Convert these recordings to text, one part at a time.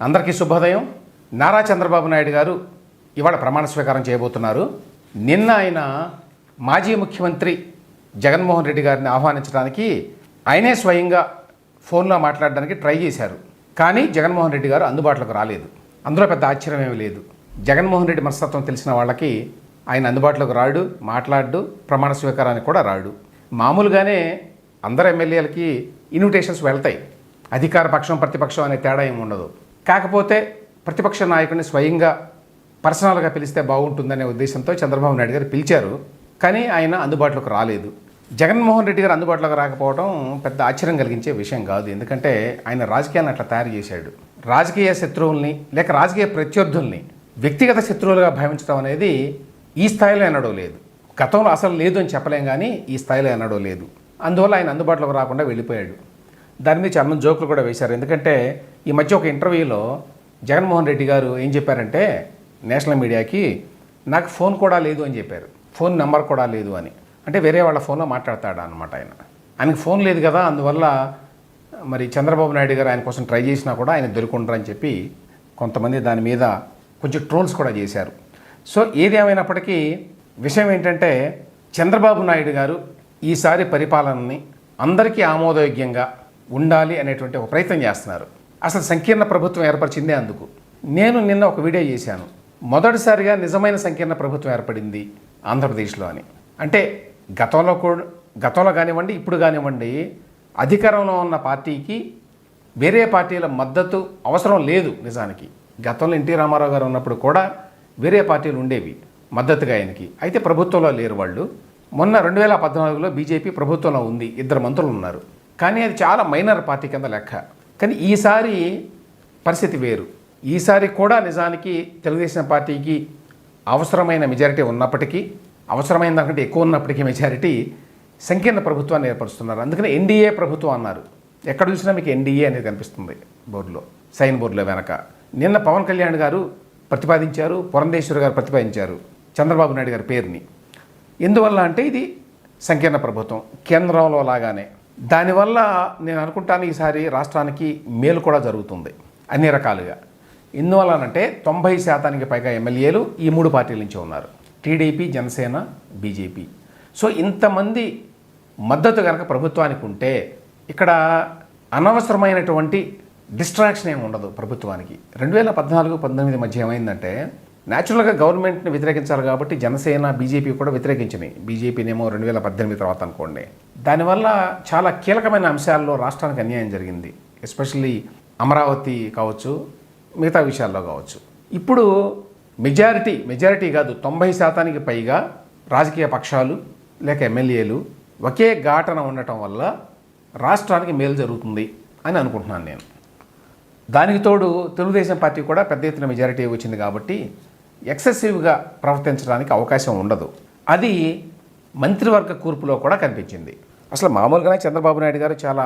అందరికీ శుభోదయం. నారా చంద్రబాబు నాయుడు గారు ఇవాళ ప్రమాణ స్వీకారం చేయబోతున్నారు. నిన్న ఆయన మాజీ ముఖ్యమంత్రి జగన్మోహన్ రెడ్డి గారిని ఆహ్వానించడానికి ఆయనే స్వయంగా ఫోన్లో మాట్లాడడానికి ట్రై చేశారు. కానీ జగన్మోహన్ రెడ్డి గారు అందుబాటులోకి రాలేదు. అందులో పెద్ద ఆశ్చర్యం ఏమీ లేదు. జగన్మోహన్ రెడ్డి మనస్తత్వం తెలిసిన వాళ్ళకి ఆయన అందుబాటులోకి రాడు, మాట్లాడు, ప్రమాణ స్వీకారానికి కూడా రాడు. మామూలుగానే అందరు ఎమ్మెల్యేలకి ఇన్విటేషన్స్ వెళ్తాయి. అధికార పక్షం ప్రతిపక్షం అనే తేడా ఏమి ఉండదు. కాకపోతే ప్రతిపక్ష నాయకుడిని స్వయంగా పర్సనల్గా పిలిస్తే బాగుంటుందనే ఉద్దేశంతో చంద్రబాబు నాయుడు గారు పిలిచారు. కానీ ఆయన అందుబాటులోకి రాలేదు. జగన్మోహన్ రెడ్డి గారు అందుబాటులోకి రాకపోవడం పెద్ద ఆశ్చర్యం కలిగించే విషయం కాదు. ఎందుకంటే ఆయన రాజకీయాన్ని అట్లా తయారు చేశాడు. రాజకీయ శత్రువుల్ని లేక రాజకీయ ప్రత్యర్థుల్ని వ్యక్తిగత శత్రువులుగా భావించడం అనేది ఈ స్థాయిలో ఎన్నడూ లేదు. గతంలో అసలు లేదు అని చెప్పలేం, కానీ ఈ స్థాయిలో ఎన్నడూ లేదు. అందువల్ల ఆయన అందుబాటులోకి రాకుండా వెళ్ళిపోయాడు. దాని మీద చాలా జోకులు కూడా వేశారు. ఎందుకంటే ఈ మధ్య ఒక ఇంటర్వ్యూలో జగన్మోహన్ రెడ్డి గారు ఏం చెప్పారంటే నేషనల్ మీడియాకి, నాకు ఫోన్ కూడా లేదు అని చెప్పారు. ఫోన్ నెంబర్ కూడా లేదు అని. అంటే వేరే వాళ్ళ ఫోన్లో మాట్లాడతాడు అనమాట ఆయన. ఆయనకు ఫోన్ లేదు కదా, అందువల్ల మరి చంద్రబాబు నాయుడు గారు ఆయన కోసం ట్రై చేసినా కూడా ఆయన దొరుకుంటారని చెప్పి కొంతమంది దాని మీద కొంచెం ట్రోల్స్ కూడా చేశారు. సో ఏది ఏమైనప్పటికీ విషయం ఏంటంటే చంద్రబాబు నాయుడు గారు ఈసారి పరిపాలనని అందరికీ ఆమోదయోగ్యంగా ఉండాలి అనేటువంటి ఒక ప్రయత్నం చేస్తున్నారు. అసలు సంకీర్ణ ప్రభుత్వం ఏర్పరిచిందే అందుకు. నేను నిన్న ఒక వీడియో చేశాను. మొదటిసారిగా నిజమైన సంకీర్ణ ప్రభుత్వం ఏర్పడింది ఆంధ్రప్రదేశ్లో అని. అంటే గతంలో కానివ్వండి, ఇప్పుడు కానివ్వండి, అధికారంలో ఉన్న పార్టీకి వేరే పార్టీల మద్దతు అవసరం లేదు. నిజానికి గతంలో ఎన్టీ రామారావు గారు ఉన్నప్పుడు కూడా వేరే పార్టీలు ఉండేవి మద్దతుగా ఆయనకి. అయితే ప్రభుత్వంలో లేరు వాళ్ళు. మొన్న 2014లో బీజేపీ ప్రభుత్వంలో ఉంది, 2 మంత్రులు ఉన్నారు. కానీ అది చాలా మైనర్ పార్టీ కింద లెక్క. కానీ ఈసారి పరిస్థితి వేరు. ఈసారి కూడా నిజానికి తెలుగుదేశం పార్టీకి అవసరమైన మెజారిటీ ఉన్నప్పటికీ, అవసరమైన దానికంటే ఎక్కువ ఉన్నప్పటికీ మెజారిటీ సంకీర్ణ ప్రభుత్వాన్ని ఏర్పరుస్తున్నారు. అందుకని ఎన్డీఏ ప్రభుత్వం అన్నారు. ఎక్కడ చూసినా మీకు ఎన్డీఏ అనేది కనిపిస్తుంది బోర్డులో, సైన్ బోర్డులో వెనక. నిన్న పవన్ కళ్యాణ్ గారు ప్రతిపాదించారు, పురంధేశ్వరి గారు ప్రతిపాదించారు చంద్రబాబు నాయుడు గారి పేరుని. ఎందువల్ల అంటే ఇది సంకీర్ణ ప్రభుత్వం కేంద్రంలో లాగానే. దానివల్ల నేను అనుకుంటాను ఈసారి రాష్ట్రానికి మేలు కూడా జరుగుతుంది అన్ని రకాలుగా. ఎందువల్లనంటే 90% పైగా ఎమ్మెల్యేలు ఈ 3 పార్టీల నుంచి ఉన్నారు, టీడీపీ, జనసేన, బీజేపీ. సో ఇంతమంది మద్దతు కనుక ప్రభుత్వానికి ఉంటే ఇక్కడ అనవసరమైనటువంటి డిస్ట్రాక్షన్ ఏమి ఉండదు ప్రభుత్వానికి. 2014-19 మధ్య ఏమైందంటే న్యాచురల్గా గవర్నమెంట్ని వ్యతిరేకించాలి కాబట్టి జనసేన, బీజేపీ కూడా వ్యతిరేకించినాయి. బీజేపీనేమో 2018 తర్వాత అనుకోండి. దానివల్ల చాలా కీలకమైన అంశాల్లో రాష్ట్రానికి అన్యాయం జరిగింది. ఎస్పెషల్లీ అమరావతి కావచ్చు, మిగతా విషయాల్లో కావచ్చు. ఇప్పుడు మెజారిటీ కాదు, 90% పైగా రాజకీయ పక్షాలు లేక ఎమ్మెల్యేలు ఒకే ఘాటన ఉండటం వల్ల రాష్ట్రానికి మేలు జరుగుతుంది అని అనుకుంటున్నాను నేను. దానికి తోడు తెలుగుదేశం పార్టీ కూడా పెద్ద ఎత్తున మెజారిటీ వచ్చింది కాబట్టి ఎక్సెసివ్గా ప్రవర్తించడానికి అవకాశం ఉండదు. అది మంత్రివర్గ కూర్పులో కూడా కనిపించింది. అసలు మామూలుగానే చంద్రబాబు నాయుడు గారు చాలా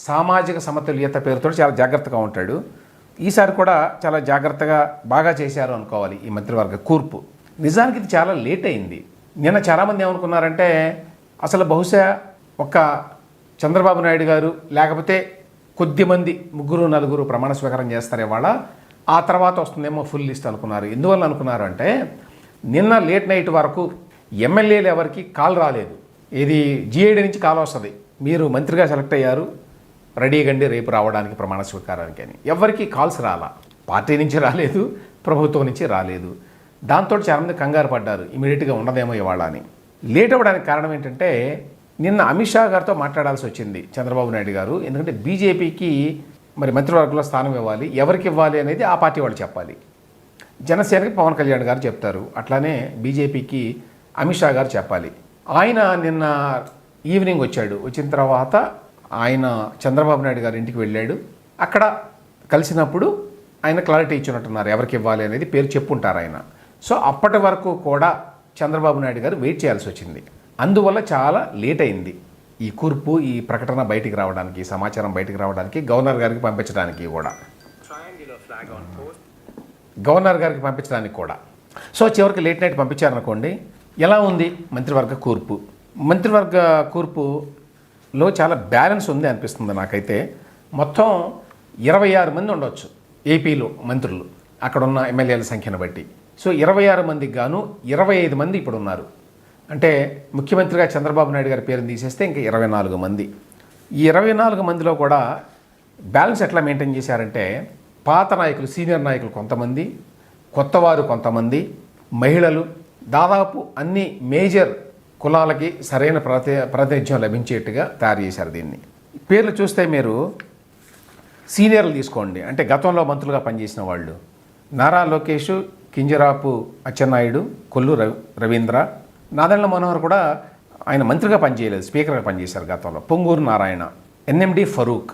సామాజిక సమతుల్యత పేరుతో చాలా జాగ్రత్తగా ఉంటాడు. ఈసారి కూడా చాలా జాగ్రత్తగా బాగా చేశారు అనుకోవాలి ఈ మంత్రివర్గ కూర్పు. నిజానికి ఇది చాలా లేట్ అయింది. నిన్న చాలామంది ఏమనుకున్నారంటే అసలు బహుశా ఒక చంద్రబాబు నాయుడు గారు లేకపోతే కొద్దిమంది 3-4 ప్రమాణ స్వీకారం చేస్తారు ఇవాళ, ఆ తర్వాత వస్తుందేమో ఫుల్ లిస్ట్ అనుకున్నారు. ఎందువల్ల అనుకున్నారు అంటే నిన్న లేట్ నైట్ వరకు ఎమ్మెల్యేలు ఎవరికి కాల్ రాలేదు. ఇది జీఏడీ నుంచి కాల్ వస్తుంది, మీరు మంత్రిగా సెలెక్ట్ అయ్యారు, రెడీగండి రేపు రావడానికి ప్రమాణ స్వీకారానికి అని. ఎవరికి కాల్స్ రాలా. పార్టీ నుంచి రాలేదు, ప్రభుత్వం నుంచి రాలేదు. దాంతో చాలామంది కంగారు పడ్డారు, ఇమీడియట్గా ఉండదేమో ఇవాళ అని. లేట్ అవ్వడానికి కారణం ఏంటంటే నిన్న అమిత్ షా గారితో మాట్లాడాల్సి వచ్చింది చంద్రబాబు నాయుడు గారు. ఎందుకంటే బీజేపీకి మరి మంత్రివర్గంలో స్థానం ఇవ్వాలి, ఎవరికి ఇవ్వాలి అనేది ఆ పార్టీ వాళ్ళు చెప్పాలి. జనసేనకి పవన్ కళ్యాణ్ గారు చెప్తారు, అట్లానే బీజేపీకి అమిత్ షా గారు చెప్పాలి. ఆయన నిన్న ఈవినింగ్ వచ్చాడు. వచ్చిన తర్వాత ఆయన చంద్రబాబు నాయుడు గారి ఇంటికి వెళ్ళాడు. అక్కడ కలిసినప్పుడు ఆయన క్లారిటీ ఇచ్చినట్టున్నారు ఎవరికి ఇవ్వాలి అనేది, పేరు చెప్పుంటారు ఆయన. సో అప్పటి వరకు కూడా చంద్రబాబు నాయుడు గారు వెయిట్ చేయాల్సి వచ్చింది. అందువల్ల చాలా లేట్ అయింది ఈ కూర్పు, ఈ ప్రకటన బయటికి రావడానికి, సమాచారం బయటికి రావడానికి, గవర్నర్ గారికి పంపించడానికి కూడా. సో చివరికి లేట్ నైట్ పంపించారనుకోండి. ఎలా ఉంది మంత్రివర్గ కూర్పు? మంత్రివర్గ కూర్పులో చాలా బ్యాలెన్స్ ఉంది అనిపిస్తుంది నాకైతే. మొత్తం 26 మంది ఉండొచ్చు ఏపీలో మంత్రులు అక్కడున్న ఎమ్మెల్యేల సంఖ్యను బట్టి. సో 26 మందికి గాను 25 మంది ఇప్పుడు ఉన్నారు. అంటే ముఖ్యమంత్రిగా చంద్రబాబు నాయుడు గారి పేరుని తీసేస్తే ఇంకా 24 మంది. ఈ 24 మందిలో కూడా బ్యాలెన్స్ ఎట్లా మెయింటైన్ చేశారంటే, పాత నాయకులు, సీనియర్ నాయకులు కొంతమంది, కొత్తవారు కొంతమంది, మహిళలు, దాదాపు అన్ని మేజర్ కులాలకి సరైన ప్రాతినిధ్యం లభించేట్టుగా తయారు చేశారు దీన్ని. పేర్లు చూస్తే మీరు సీనియర్లు తీసుకోండి, అంటే గతంలో మంత్రులుగా పనిచేసిన వాళ్ళు: నారా లోకేష్, కింజరాపు అచ్చెన్నాయుడు, కొల్లు రవీంద్ర, నాదెండ్ల మనోహర్ కూడా ఆయన మంత్రిగా పనిచేయలేదు, స్పీకర్గా పనిచేశారు గతంలో. పొంగూరు నారాయణ, ఎన్ఎండి ఫరూక్,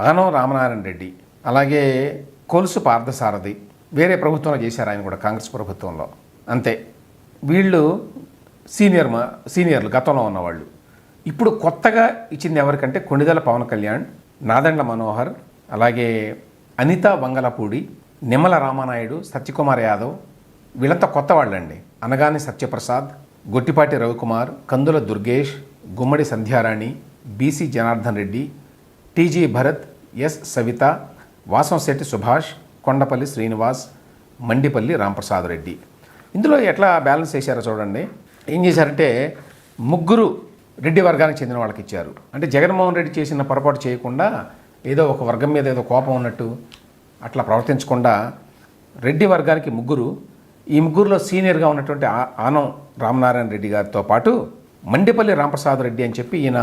ఆనం రామనారాయణ రెడ్డి, అలాగే కొలుసు పార్థసారథి వేరే ప్రభుత్వంలో చేశారు ఆయన కూడా, కాంగ్రెస్ ప్రభుత్వంలో. అంతే. వీళ్ళు సీనియర్లు గతంలో ఉన్నవాళ్ళు. ఇప్పుడు కొత్తగా ఇచ్చింది ఎవరికంటే కొణిదెల పవన్ కళ్యాణ్, నాదెండ్ల మనోహర్, అలాగే అనిత వంగలపూడి, నిమ్మల రామానాయుడు, సత్యకుమార్ యాదవ్. వీళ్ళంతా కొత్త వాళ్ళండి. Anagani Satyaprasad, Gottipati Ravikumar, Kandula Durgesh, Gummadi Sandhyarani, BC Janardhan Reddy, TG Bharath, S Savitha, Vasamsetti Subhash, Kondapalli Srinivas, Mandipalli Ramprasad Reddy. ఇందులో ఎట్లా బ్యాలెన్స్ చేశారో చూడండి. ఏం చేశారంటే, ముగ్గురు రెడ్డి వర్గానికి చెందిన వాళ్ళకి ఇచ్చారు. అంటే జగన్మోహన్ రెడ్డి చేసిన పొరపాటు చేయకుండా, ఏదో ఒక వర్గం మీద ఏదో కోపం ఉన్నట్టు అట్లా ప్రవర్తించకుండా రెడ్డి వర్గానికి ముగ్గురు. ఈ ముగ్గురులో సీనియర్గా ఉన్నటువంటి ఆనం రామనారాయణ రెడ్డి గారితో పాటు మండిపల్లి రాంప్రసాద్ రెడ్డి అని చెప్పి ఈయన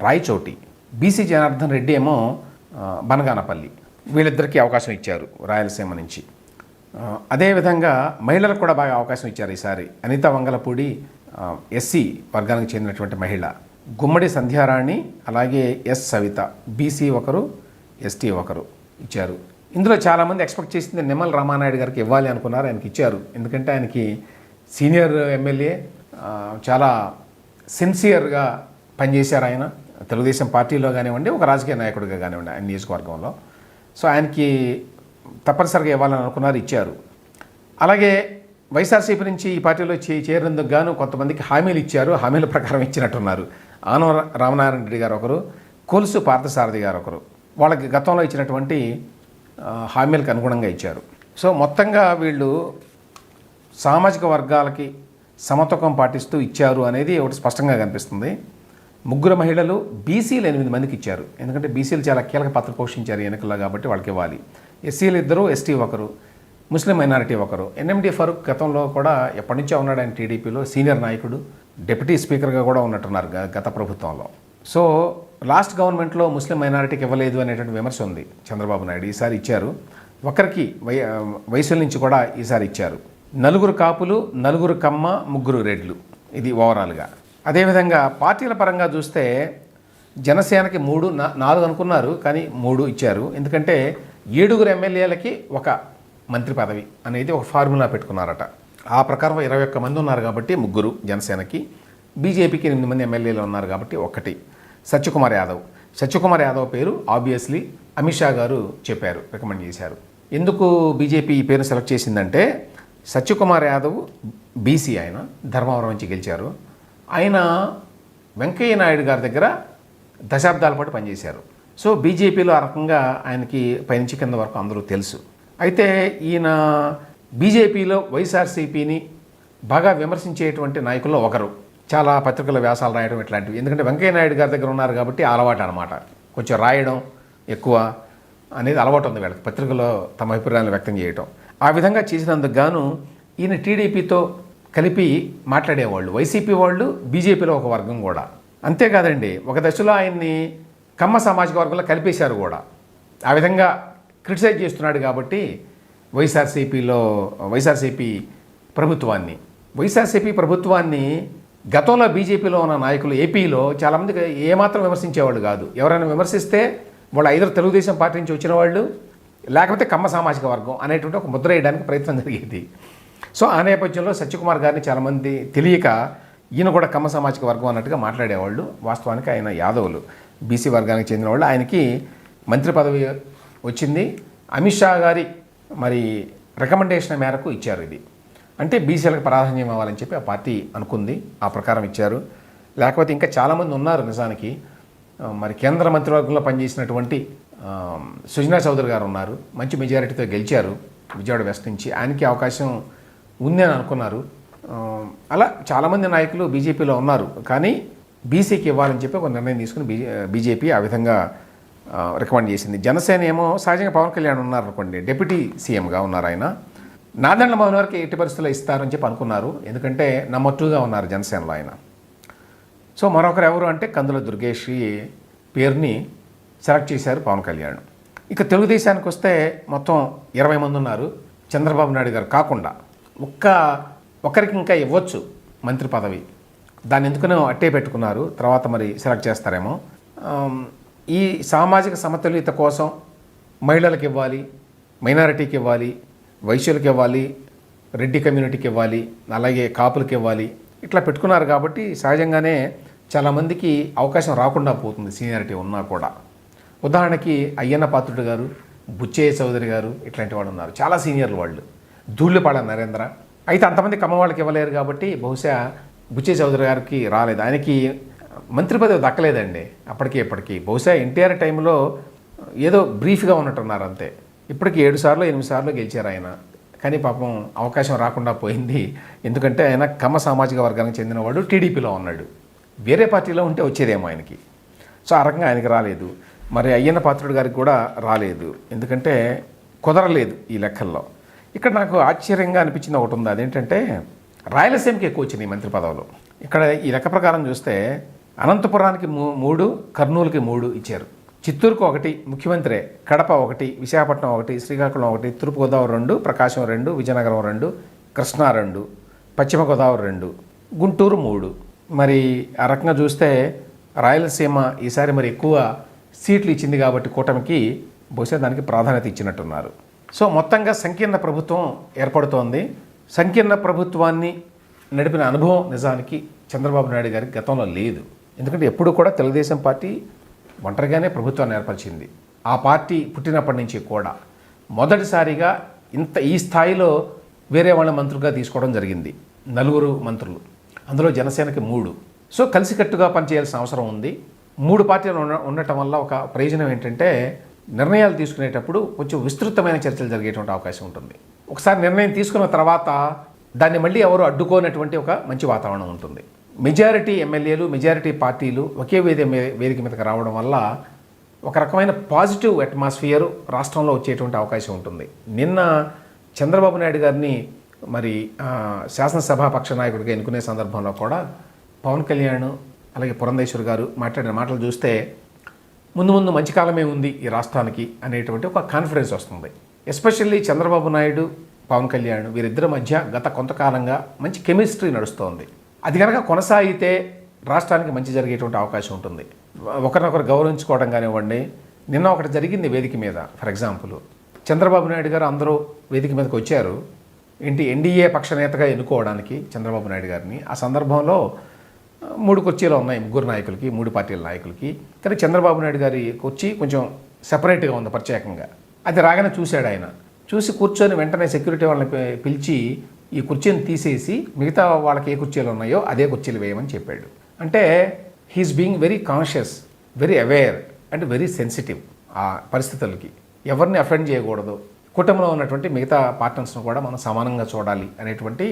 రాయచోటి, బీసీ జనార్దన్ రెడ్డి ఏమో బనగానపల్లి. వీళ్ళిద్దరికీ అవకాశం ఇచ్చారు రాయలసీమ నుంచి. అదేవిధంగా మహిళలకు కూడా బాగా అవకాశం ఇచ్చారు ఈసారి. అనిత వంగలపూడి ఎస్సీ వర్గానికి చెందినటువంటి మహిళ, గుమ్మడి సంధ్యారాణి, అలాగే ఎస్ సవిత, బీసీ ఒకరు, ఎస్టీ ఒకరు ఇచ్చారు. ఇందులో చాలామంది ఎక్స్పెక్ట్ చేసింది నిమ్మల రామానాయుడు గారికి ఇవ్వాలి అనుకున్నారు, ఆయనకి ఇచ్చారు. ఎందుకంటే ఆయనకి సీనియర్ ఎమ్మెల్యే, చాలా సిన్సియర్గా పనిచేశారు ఆయన, తెలుగుదేశం పార్టీలో కానివ్వండి, ఒక రాజకీయ నాయకుడిగా కానివ్వండి ఆయన నియోజకవర్గంలో. సో ఆయనకి తప్పనిసరిగా ఇవ్వాలని అనుకున్నారు, ఇచ్చారు. అలాగే వైఎస్ఆర్సీపీ నుంచి ఈ పార్టీలో చేరేందుకు గాను కొంతమందికి హామీలు ఇచ్చారు, హామీల ప్రకారం ఇచ్చినట్టున్నారు. ఆనం రామనారాయణ రెడ్డి గారు ఒకరు, కొలుసు పార్థసారథి గారు ఒకరు. వాళ్ళకి గతంలో ఇచ్చినటువంటి హామీలకు అనుగుణంగా ఇచ్చారు. సో మొత్తంగా వీళ్ళు సామాజిక వర్గాలకి సమతూకం పాటిస్తూ ఇచ్చారు అనేది ఒకటి స్పష్టంగా కనిపిస్తుంది. ముగ్గురు మహిళలు, బీసీలు 8 మందికి ఇచ్చారు. ఎందుకంటే బీసీలు చాలా కీలక పాత్ర పోషించారు ఎన్నికల్లో కాబట్టి వాళ్ళకి ఇవ్వాలి. ఎస్సీలు 2, ఎస్టీ 1, ముస్లిం మైనారిటీ 1. ఎన్ఎండి ఫరూక్ గతంలో కూడా ఎప్పటి నుంచో ఉన్నాడు ఆయన, టీడీపీలో సీనియర్ నాయకుడు, డిప్యూటీ స్పీకర్గా కూడా ఉన్నట్టున్నారు గత ప్రభుత్వంలో. సో లాస్ట్ గవర్నమెంట్లో ముస్లిం మైనారిటీకి ఇవ్వలేదు అనేటువంటి విమర్శ ఉంది చంద్రబాబు నాయుడు. ఈసారి ఇచ్చారు. ఒకరికి వయసుల నుంచి కూడా ఈసారి ఇచ్చారు. 4 కాపులు, 4 కమ్మ, 3 రెడ్లు. ఇది ఓవరాల్గా. అదేవిధంగా పార్టీల పరంగా చూస్తే జనసేనకి 3, 4 అనుకున్నారు కానీ 3 ఇచ్చారు. ఎందుకంటే 7 ఎమ్మెల్యేలకి ఒక మంత్రి పదవి అనేది ఒక ఫార్ములా పెట్టుకున్నారట. ఆ ప్రకారం 21 మంది ఉన్నారు కాబట్టి 3 జనసేనకి, బీజేపీకి 8 మంది ఎమ్మెల్యేలు ఉన్నారు కాబట్టి 1. సత్యకుమార్ యాదవ్ పేరు ఆబ్వియస్లీ అమిత్ షా గారు చెప్పారు, రికమెండ్ చేశారు. ఎందుకు బీజేపీ ఈ పేరును సెలెక్ట్ చేసిందంటే, సత్యకుమార్ యాదవ్ బీసీ, ఆయన ధర్మవరం నుంచి గెలిచారు. ఆయన వెంకయ్య నాయుడు గారి దగ్గర దశాబ్దాల పాటు పనిచేశారు. సో బీజేపీలో ఆ రకంగా ఆయనకి పైనుంచి కింద వరకు అందరూ తెలుసు. అయితే ఈయన బీజేపీలో వైఎస్ఆర్సీపీని బాగా విమర్శించేటువంటి నాయకుల్లో ఒకరు. చాలా పత్రికల వ్యాసాలు రాయడం ఇట్లాంటివి. ఎందుకంటే వెంకయ్య నాయుడు గారి దగ్గర ఉన్నారు కాబట్టి అలవాటు అనమాట, కొంచెం రాయడం ఎక్కువ అనేది అలవాటు ఉంది వీళ్ళకి, పత్రికలో తమ అభిప్రాయాలను వ్యక్తం చేయటం. ఆ విధంగా చేసినందుకు గాను ఈయన టీడీపీతో కలిపి మాట్లాడేవాళ్ళు, వైసీపీ వాళ్ళు, బీజేపీలో ఒక వర్గం కూడా. అంతేకాదండి, ఒక దశలో ఆయన్ని కమ్మ సామాజిక వర్గంలో కలిపేశారు కూడా. ఆ విధంగా క్రిటిసైజ్ చేస్తున్నాడు కాబట్టి వైఎస్ఆర్సీపీ ప్రభుత్వాన్ని గతంలో బీజేపీలో ఉన్న నాయకులు ఏపీలో చాలామందికి ఏమాత్రం విమర్శించేవాళ్ళు కాదు. ఎవరైనా విమర్శిస్తే వాళ్ళు ఐదర్ తెలుగుదేశం పార్టీ నుంచి వచ్చిన వాళ్ళు, లేకపోతే కమ్మ సామాజిక వర్గం అనేటువంటి ఒక ముద్ర వేయడానికి ప్రయత్నం జరిగేది. సో ఆ నేపథ్యంలో సత్యకుమార్ గారిని చాలామంది తెలియక ఈయన కూడా కమ్మ సామాజిక వర్గం అన్నట్టుగా మాట్లాడేవాళ్ళు. వాస్తవానికి ఆయన యాదవులు, బీసీ వర్గానికి చెందిన వాళ్ళు. ఆయనకి మంత్రి పదవి వచ్చింది. అమిత్ షా గారి మరి రికమెండేషన్ మేరకు ఇచ్చారు. ఇది అంటే బీసీలకు ప్రాధాన్యం ఇవ్వాలని చెప్పి ఆ పార్టీ అనుకుంది, ఆ ప్రకారం ఇచ్చారు. లేకపోతే ఇంకా చాలామంది ఉన్నారు నిజానికి. మరి కేంద్ర మంత్రివర్గంలో పనిచేసినటువంటి సుజనా చౌదరి గారు ఉన్నారు, మంచి మెజారిటీతో గెలిచారు విజయవాడ వెస్ట్ నుంచి, ఆయనకి అవకాశం ఉంది అని అనుకున్నారు. అలా చాలామంది నాయకులు బీజేపీలో ఉన్నారు, కానీ బీసీకి ఇవ్వాలని చెప్పి ఒక నిర్ణయం తీసుకుని బీజేపీ ఆ విధంగా రికమెండ్ చేసింది. జనసేన ఏమో సహజంగా పవన్ కళ్యాణ్ ఉన్నారు అనుకోండి, డిప్యూటీ సీఎంగా ఉన్నారు ఆయన. నాదెండ్ల మోహన్ గారికి ఎట్టి పరిస్థితుల్లో ఇస్తారని చెప్పి అనుకున్నారు, ఎందుకంటే నంబర్ 2గా ఉన్నారు జనసేనలో ఆయన. సో మరొకరు ఎవరు అంటే కందుల దుర్గేష్ పేరుని సెలెక్ట్ చేశారు పవన్ కళ్యాణ్. ఇక తెలుగుదేశానికి వస్తే మొత్తం 20 మంది ఉన్నారు, చంద్రబాబు నాయుడు గారు కాకుండా. ఒక్కరికి ఇంకా ఇవ్వచ్చు మంత్రి పదవి, దాన్ని ఎందుకనో అట్టే పెట్టుకున్నారు, తర్వాత మరి సెలెక్ట్ చేస్తారేమో. ఈ సామాజిక సమతుల్యత కోసం మహిళలకు ఇవ్వాలి, మైనారిటీకి ఇవ్వాలి, వైశ్యులకు ఇవ్వాలి, రెడ్డి కమ్యూనిటీకి ఇవ్వాలి, అలాగే కాపులకు ఇవ్వాలి, ఇట్లా పెట్టుకున్నారు. కాబట్టి సహజంగానే చాలామందికి అవకాశం రాకుండా పోతుంది సీనియారిటీ ఉన్నా కూడా. ఉదాహరణకి అయ్యన్న పాత్రుడు గారు, బుచ్చయ్య చౌదరి గారు ఇట్లాంటి వాళ్ళు ఉన్నారు, చాలా సీనియర్లు వాళ్ళు. ధూళ్ళపాళ నరేంద్ర అయితే అంతమంది కమ్మ వాళ్ళకి ఇవ్వలేరు కాబట్టి బహుశా బుచ్చయ్య చౌదరి గారికి రాలేదు, ఆయనకి మంత్రి పదవి దక్కలేదండి అప్పటికి ఇప్పటికీ. బహుశా ఎన్టీఆర్ టైంలో ఏదో బ్రీఫ్గా ఉన్నట్టున్నారు అంతే. ఇప్పటికి 7 సార్లు 8 సార్లు గెలిచారు ఆయన, కానీ పాపం అవకాశం రాకుండా పోయింది. ఎందుకంటే ఆయన కమ్మ సామాజిక వర్గానికి చెందినవాడు, టీడీపీలో ఉన్నాడు, వేరే పార్టీలో ఉంటే వచ్చేదేమో ఆయనకి. సో ఆ రకంగా ఆయనకి రాలేదు. మరి అయ్యన్న పాత్రుడు గారికి కూడా రాలేదు, ఎందుకంటే కుదరలేదు ఈ లెక్కల్లో. ఇక్కడ నాకు ఆశ్చర్యంగా అనిపించింది ఒకటి ఉంది, అదేంటంటే రాయలసీమకి ఎక్కువ వచ్చింది మంత్రి పదవులు. ఇక్కడ ఈ లెక్క ప్రకారం చూస్తే అనంతపురానికి 3, కర్నూలుకి 3 ఇచ్చారు, చిత్తూరుకు 1 ముఖ్యమంత్రి, కడప 1, విశాఖపట్నం 1, శ్రీకాకుళం 1, తూర్పుగోదావరి 2, ప్రకాశం 2, విజయనగరం 2, కృష్ణా 2, పశ్చిమ గోదావరి 2, గుంటూరు 3. మరి ఆ రకంగా చూస్తే రాయలసీమ ఈసారి మరి ఎక్కువ సీట్లు ఇచ్చింది కాబట్టి కూటమికి బహుశా దానికి ప్రాధాన్యత ఇచ్చినట్టున్నారు. సో మొత్తంగా సంకీర్ణ ప్రభుత్వం ఏర్పడుతోంది. సంకీర్ణ ప్రభుత్వాన్ని నడిపిన అనుభవం నిజానికి చంద్రబాబు నాయుడు గారికి గతంలో లేదు. ఎందుకంటే ఎప్పుడు కూడా తెలుగుదేశం పార్టీ ఒంటరిగానే ప్రభుత్వాన్ని ఏర్పరిచింది. ఆ పార్టీ పుట్టినప్పటి నుంచి కూడా మొదటిసారిగా ఈ స్థాయిలో వేరే వాళ్ళ మంత్రులుగా తీసుకోవడం జరిగింది. 4 మంత్రులు, అందులో జనసేనకి 3. సో కలిసికట్టుగా పనిచేయాల్సిన అవసరం ఉంది. 3 పార్టీలు ఉండటం వల్ల ఒక ప్రయోజనం ఏంటంటే నిర్ణయాలు తీసుకునేటప్పుడు కొంచెం విస్తృతమైన చర్చలు జరిగేటువంటి అవకాశం ఉంటుంది. ఒకసారి నిర్ణయం తీసుకున్న తర్వాత దాన్ని మళ్ళీ ఎవరు అడ్డుకోనటువంటి ఒక మంచి వాతావరణం ఉంటుంది. మెజారిటీ ఎమ్మెల్యేలు, మెజారిటీ పార్టీలు ఒకే వేదిక మీదకి రావడం వల్ల ఒక రకమైన పాజిటివ్ అట్మాస్ఫియర్ రాష్ట్రంలో వచ్చేటువంటి అవకాశం ఉంటుంది. నిన్న చంద్రబాబు నాయుడు గారిని మరి శాసనసభాపక్ష నాయకుడిగా ఎన్నుకునే సందర్భంలో కూడా పవన్ కళ్యాణ్ అలాగే పురంధేశ్వర్ గారు మాట్లాడిన మాటలు చూస్తే ముందు మంచి కాలమే ఉంది ఈ రాష్ట్రానికి అనేటువంటి ఒక కాన్ఫిడెన్స్ వస్తుంది. ఎస్పెషల్లీ చంద్రబాబు నాయుడు, పవన్ కళ్యాణ్ వీరిద్దరి మధ్య గత కొంతకాలంగా మంచి కెమిస్ట్రీ నడుస్తోంది. అది కనుక కొనసాగితే రాష్ట్రానికి మంచి జరిగేటువంటి అవకాశం ఉంటుంది. ఒకరినొకరు గౌరవించుకోవడం కానివ్వండి. నిన్న ఒకటి జరిగింది వేదిక మీద. ఫర్ ఎగ్జాంపుల్, చంద్రబాబు నాయుడు గారు అందరూ వేదిక మీదకి వచ్చారు ఎన్డీఏ పక్ష నేతగా ఎన్నుకోవడానికి చంద్రబాబు నాయుడు గారిని. ఆ సందర్భంలో 3 కుర్చీలు ఉన్నాయి, 3 నాయకులకి, 3 పార్టీల నాయకులకి. కానీ చంద్రబాబు నాయుడు గారి కుర్చీ కొంచెం సెపరేట్గా ఉంది ప్రత్యేకంగా. అది రాగానే చూశాడు ఆయన. చూసి కూర్చొని వెంటనే సెక్యూరిటీ వాళ్ళని పిలిచి ఈ కుర్చీని తీసేసి మిగతా వాళ్ళకి ఏ కుర్చీలు ఉన్నాయో అదే కుర్చీలు వేయమని చెప్పాడు. అంటే he is being very conscious, very aware and very sensitive ఆ పరిస్థితులకి. ఎవరిని అఫెండ్ చేయకూడదు, కుటుంబంలో ఉన్నటువంటి మిగతా పార్ట్నర్స్ను కూడా మనం సమానంగా చూడాలి అనేటువంటి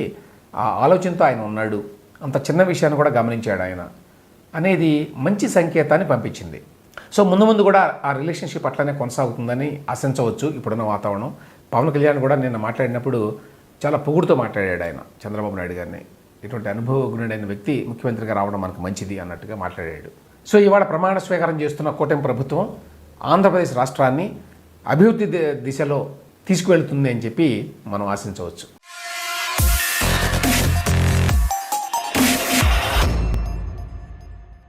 ఆ ఆలోచనతో ఆయన ఉన్నాడు. అంత చిన్న విషయాన్ని కూడా గమనించాడు ఆయన అనేది మంచి సంకేతాన్ని పంపించింది. సో ముందు కూడా ఆ రిలేషన్షిప్ అట్లనే కొనసాగుతుందని ఆశించవచ్చు ఇప్పుడున్న వాతావరణం. పవన్ కళ్యాణ్ కూడా నిన్న మాట్లాడినప్పుడు చాలా పొగుడుతో మాట్లాడాడు ఆయన చంద్రబాబు నాయుడు గారిని. ఇటువంటి అనుభవజ్ఞుడైన వ్యక్తి ముఖ్యమంత్రిగా రావడం మనకు మంచిది అన్నట్టుగా మాట్లాడాడు. సో ఇవాళ ప్రమాణ స్వీకారం చేస్తున్న కూటమి ప్రభుత్వం ఆంధ్రప్రదేశ్ రాష్ట్రాన్ని అభివృద్ధి దిశలో తీసుకువెళ్తుంది అని చెప్పి మనం ఆశించవచ్చు.